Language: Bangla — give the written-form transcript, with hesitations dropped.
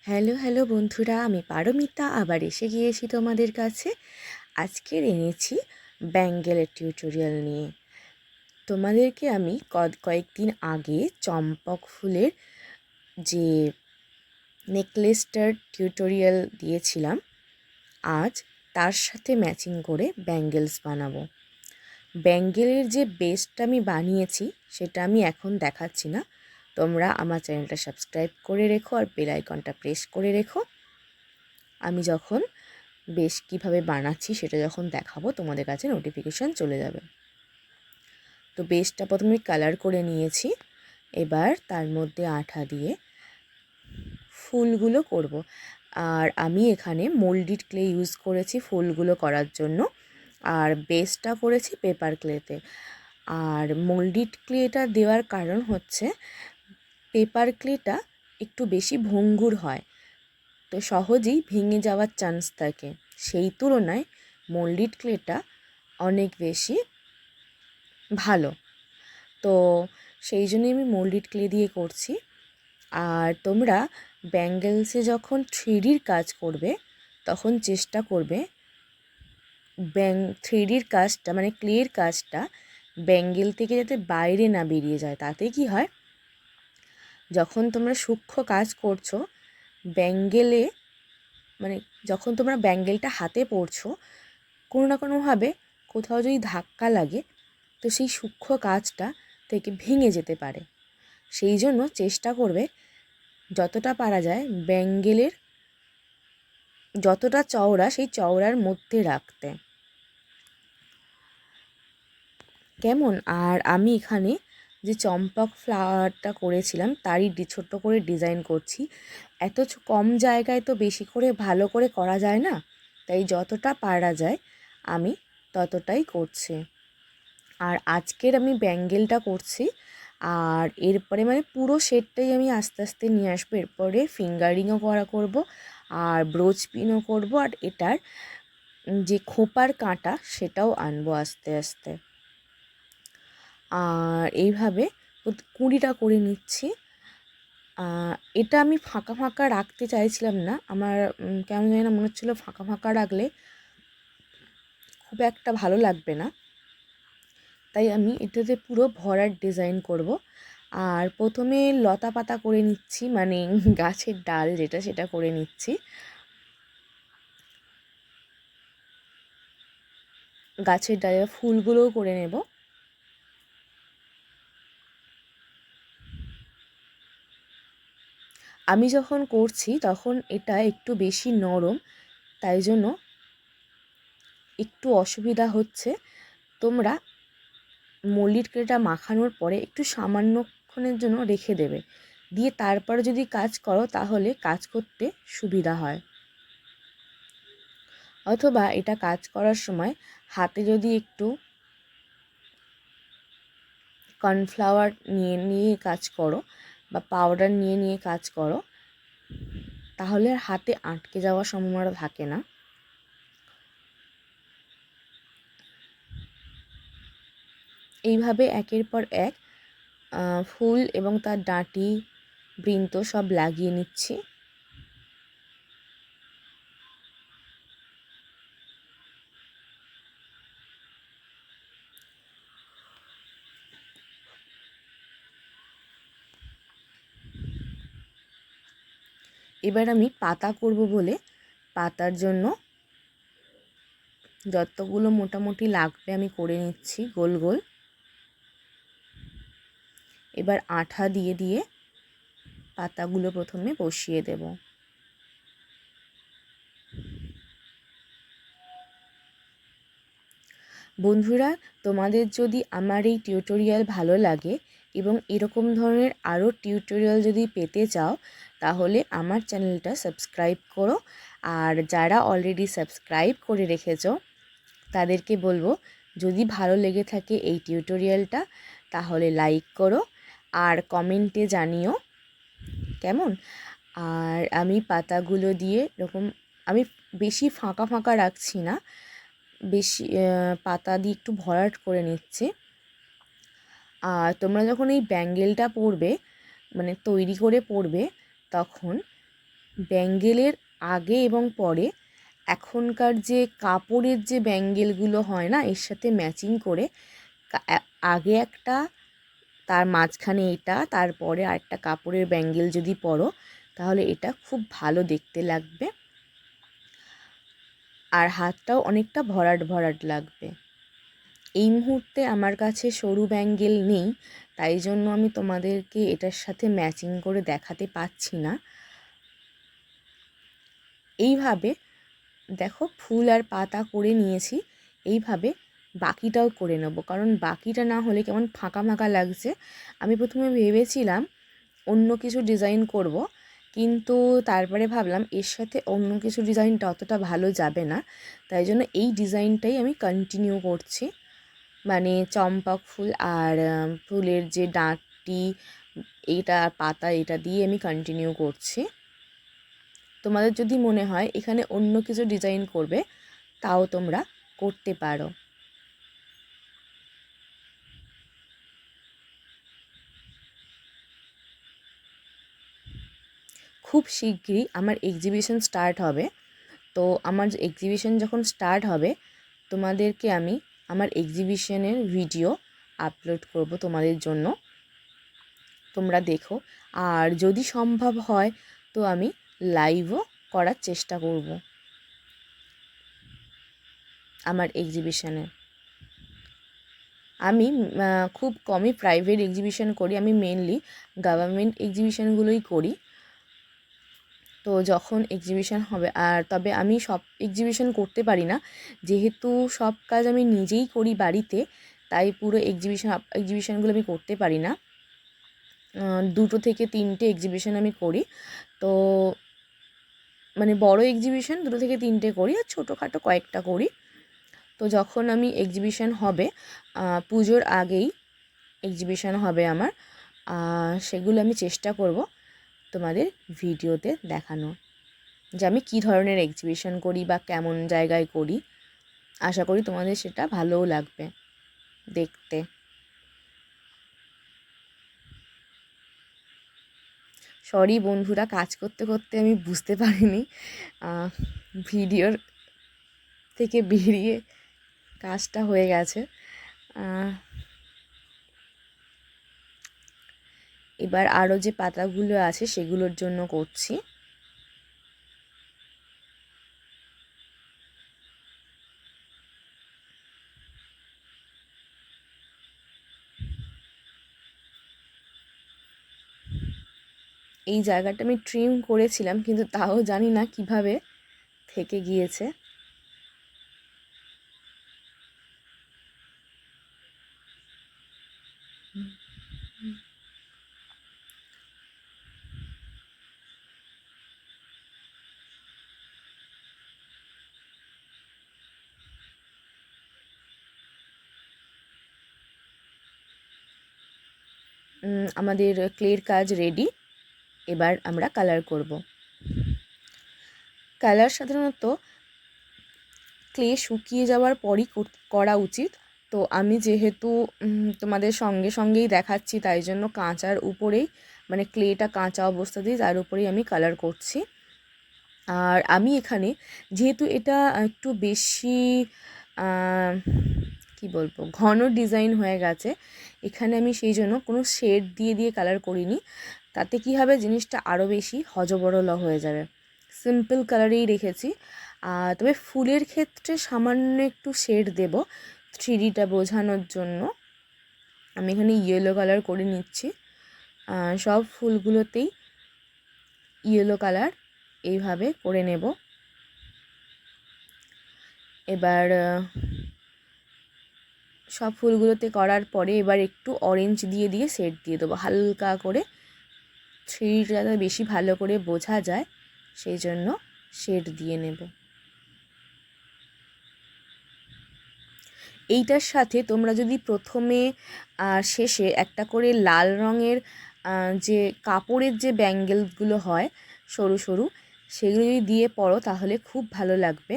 হ্যালো হ্যালো বন্ধুরা, আমি পারমিতা আবার এসে গিয়েছি তোমাদের কাছে। আজকের এনেছি ব্যাঙ্গেলের টিউটোরিয়াল নিয়ে। তোমাদেরকে আমি কয়েকদিন আগে চম্পক ফুলের যে নেকলেসটার টিউটোরিয়াল দিয়েছিলাম, আজ তার সাথে ম্যাচিং করে ব্যাঙ্গেলস বানাবো। ব্যাঙ্গেলের যে বেসটা আমি বানিয়েছি সেটা আমি এখন দেখাচ্ছি না, তোমরা আমার চ্যানেলটা সাবস্ক্রাইব করে রেখো আর বেল আইকনটা প্রেস করে রেখো। আমি যখন বেশ কীভাবে বানাচ্ছি সেটা যখন দেখাবো তোমাদের কাছে নোটিফিকেশান চলে যাবে। তো বেসটা প্রথমে কালার করে নিয়েছি, এবার তার মধ্যে আঠা দিয়ে ফুলগুলো করব। আর আমি এখানে মোল্ডিড ক্লে ইউজ করেছি ফুলগুলো করার জন্য, আর বেসটা করেছি পেপার ক্লেতে। আর মোল্ডিড ক্লেটা দেওয়ার কারণ হচ্ছে পেপার ক্লেটা একটু বেশি ভঙ্গুর হয়, তো সহজেই ভেঙে যাওয়ার চান্স থাকে। সেই তুলনায় মোল্ডিড ক্লেটা অনেক বেশি ভালো, তো সেই জন্যই আমি মোল্ডিড ক্লে দিয়ে করছি। আর তোমরা ব্যাঙ্গেলসে যখন 3Dর কাজ করবে তখন চেষ্টা করবে 3Dর কাজটা মানে ক্লের কাজটা ব্যাঙ্গেল থেকে যাতে বাইরে না বেরিয়ে যায়। তাতে কি হয়, যখন তোমরা সূক্ষ্ম কাজ করছো ব্যাঙ্গেলে, মানে যখন তোমরা ব্যাঙ্গেলটা হাতে পড়ছো, কোনো না কোনোভাবে কোথাও যদি ধাক্কা লাগে তো সেই সূক্ষ্ম কাজটা থেকে ভেঙে যেতে পারে। সেই জন্য চেষ্টা করবে যতটা পারা যায় ব্যাঙ্গেলের যতটা চওড়া সেই চওড়ার মধ্যে রাখতে, কেমন। আর আমি এখানে যে চম্পক ফ্লাওয়ারটা করেছিলাম তারই ছোট্ট করে ডিজাইন করছি। এত কম জায়গায় তো বেশি করে ভালো করে করা যায় না, তাই যতটা পারা যায় আমি ততটাই করছি। আর আজকের আমি ব্যাঙ্গেলটা করছি, আর এরপরে মানে পুরো সেটটাই আমি আস্তে আস্তে নিয়ে আসবো। এরপরে ফিঙ্গারিংও করব আর ব্রোচ পিনও করব, আর এটার যে খোপার কাঁটা সেটাও আনবো আস্তে আস্তে। আর এইভাবে 20টা করে নিচ্ছি। এটা আমি ফাঁকা ফাঁকা রাখতে চাইছিলাম না, আমার কেমন জানি না মনে হচ্ছিলো ফাঁকা ফাঁকা রাখলে খুব একটা ভালো লাগবে না, তাই আমি এটাতে পুরো ভরার ডিজাইন করব। আর প্রথমে লতা পাতা করে নিচ্ছি, মানে গাছের ডাল যেটা সেটা করে নিচ্ছি। গাছের ডালে ফুলগুলোও করে নেব। আমি যখন করছি তখন এটা একটু বেশি নরম, তাই জন্য একটু অসুবিধা হচ্ছে। তোমরা মোল্ডিড ক্লেটা মাখানোর পরে একটু সামান্যক্ষণের জন্য রেখে দেবে, দিয়ে তারপরে যদি কাজ করো তাহলে কাজ করতে সুবিধা হয়। অথবা এটা কাজ করার সময় হাতে যদি একটু কর্নফ্লাওয়ার নিয়ে নিয়ে কাজ করো বা পাউডার নিয়ে নিয়ে কাজ করো, তাহলে আর হাতে আটকে যাওয়ার সম্ভাবনা থাকে না। এইভাবে একের পর এক ফুল এবং তার ডাঁটি বৃন্ত সব লাগিয়ে নিচ্ছি। এবার আমি পাতা করব বলে পাতার জন্য যতগুলো মোটামুটি লাগবে আমি করে নিচ্ছি গোল গোল। এবার আঠা দিয়ে দিয়ে পাতাগুলো প্রথমে বসিয়ে দেব। বন্ধুরা, তোমাদের যদি আমার এই টিউটোরিয়াল ভালো লাগে এবং এরকম ধরনের আরও টিউটোরিয়াল যদি পেতে চাও তাহলে আমার চ্যানেলটা সাবস্ক্রাইব করো। আর যারা অলরেডি সাবস্ক্রাইব করে রেখেছো তাদেরকে বলবো, যদি ভালো লেগে থাকে এই টিউটোরিয়ালটা তাহলে লাইক করো আর কমেন্টে জানিও কেমন। আর আমি পাতাগুলো দিয়ে এরকম আমি বেশি ফাঁকা ফাঁকা রাখছি না, বেশি পাতা দিয়ে একটু ভরাট করে নিচ্ছি। আর তোমরা যখন এই ব্যাঙ্গেলটা পরবে মানে তৈরি করে পরবে তখন ব্যাঙ্গেলের আগে এবং পরে এখনকার যে কাপড়ের যে ব্যাঙ্গেলগুলো হয় না, এর সাথে ম্যাচিং করে আগে একটা, তার মাঝখানে এটা, তারপরে আরেকটা কাপড়ের ব্যাঙ্গেল যদি পরো তাহলে এটা খুব ভালো দেখতে লাগবে, আর হাতটাও অনেকটা ভরাট ভরাট লাগবে। এই মুহূর্তে আমার কাছে সরু ব্যাঙ্গেল নেই, তাই জন্য আমি তোমাদেরকে এটার সাথে ম্যাচিং করে দেখাতে পাচ্ছি না। এইভাবে দেখো ফুল আর পাতা করে নিয়েছি, এইভাবে বাকিটাও করে নেব, কারণ বাকিটা না হলে কেমন ফাঁকা ফাঁকা লাগছে। আমি প্রথমে ভেবেছিলাম অন্য কিছু ডিজাইন করব, কিন্তু তারপরে ভাবলাম এর সাথে অন্য কিছু ডিজাইনটা অতটা ভালো যাবে না, তাই জন্য এই ডিজাইনটাই আমি কন্টিনিউ করছি। মানে চম্পা ফুল আর ফুলের যে ডাঁটি, এইটা পাতা, এটা দিয়ে আমি কন্টিনিউ করছি। তোমাদের যদি মনে হয় এখানে অন্য কিছু ডিজাইন করবে, তাও তোমরা করতে পারো। খুব শিগগিরই আমার এক্সিবিশন স্টার্ট হবে, তো আমার এক্সিবিশন যখন স্টার্ট হবে তোমাদেরকে আমি আমার এক্সিবিশনের ভিডিও আপলোড করব তোমাদের জন্য, তোমরা দেখো। আর যদি সম্ভব হয় তো আমি লাইভও করার চেষ্টা করব আমার এক্সিবিশনে। আমি খুব কমই প্রাইভেট এক্সিবিশন করি, আমি মেনলি গভর্নমেন্ট এক্সিবিশনগুলোই করি। তো যখন এক্সিবিশন হবে, আর তবে আমি সব এক্সিবিশন করতে পারি না, যেহেতু সব কাজ আমি নিজেই করি বাড়িতে, তাই পুরো এক্সিবিশনগুলো আমি করতে পারি না। 2 থেকে 3টে এক্সিবিশন আমি করি, তো মানে বড় এক্সিবিশন 2 থেকে 3টে করি, আর ছোটোখাটো কয়েকটা করি। তো যখন আমি এক্সিবিশন হবে, পুজোর আগেই এক্সিবিশন হবে আমার, সেগুলো আমি চেষ্টা করব তোমাদের ভিডিওতে দেখানো, যে আমি কী ধরনের এক্সিবিশন করি বা কেমন জায়গায় করি। আশা করি তোমাদের সেটা ভালোও লাগবে দেখতে। সরি বন্ধুরা, কাজ করতে করতে আমি বুঝতে পারিনি ভিডিওর থেকে বেরিয়ে কাজটা হয়ে গেছে। এবার আরও যে পাতাগুলো আছে সেগুলোর জন্য করছি। এই জায়গাটা আমি ট্রিম করেছিলাম, কিন্তু তাও জানি না কিভাবে থেকে গিয়েছে। আমাদের ক্লের কাজ রেডি, এবার আমরা কালার করব। কালার সাধারণত ক্লে শুকিয়ে যাওয়ার পরই করা উচিত, তো আমি যেহেতু তোমাদের সঙ্গেই দেখাচ্ছি, তাই জন্য কাঁচার উপরেই, মানে ক্লেটা কাঁচা অবস্থাতেই তার উপরেই আমি কালার করছি। আর আমি এখানে যেহেতু এটা একটু বেশি কি বলবো, ঘন ডিজাইন হয়ে গেছে, এখানে আমি সেই জন্য কোনো শেড দিয়ে কালার করিনি, তাতে কি হবে জিনিসটা আরও বেশি হজবরল হয়ে যাবে। সিম্পল কালারেই রেখেছি। তবে ফুলের ক্ষেত্রে সামান্য একটু শেড দেব 3Dটা বোঝানোর জন্য। আমি এখানে ইয়েলো কালার করে নিচ্ছি, সব ফুলগুলোতেই ইয়েলো কালার এইভাবে করে নেব। এবার সব ফুলগুলোতে করার পরে এবার একটু অরেঞ্জ দিয়ে শেড দিয়ে দেবো হালকা করে, 3Dটা যাতে বেশি ভালো করে বোঝা যায় সেই জন্য শেড দিয়ে নেব। এইটার সাথে তোমরা যদি প্রথমে শেষে একটা করে লাল রঙের যে কাপড়ের যে ব্যাঙ্গেলগুলো হয় সরু সরু, সেগুলো যদি দিয়ে পরো তাহলে খুব ভালো লাগবে।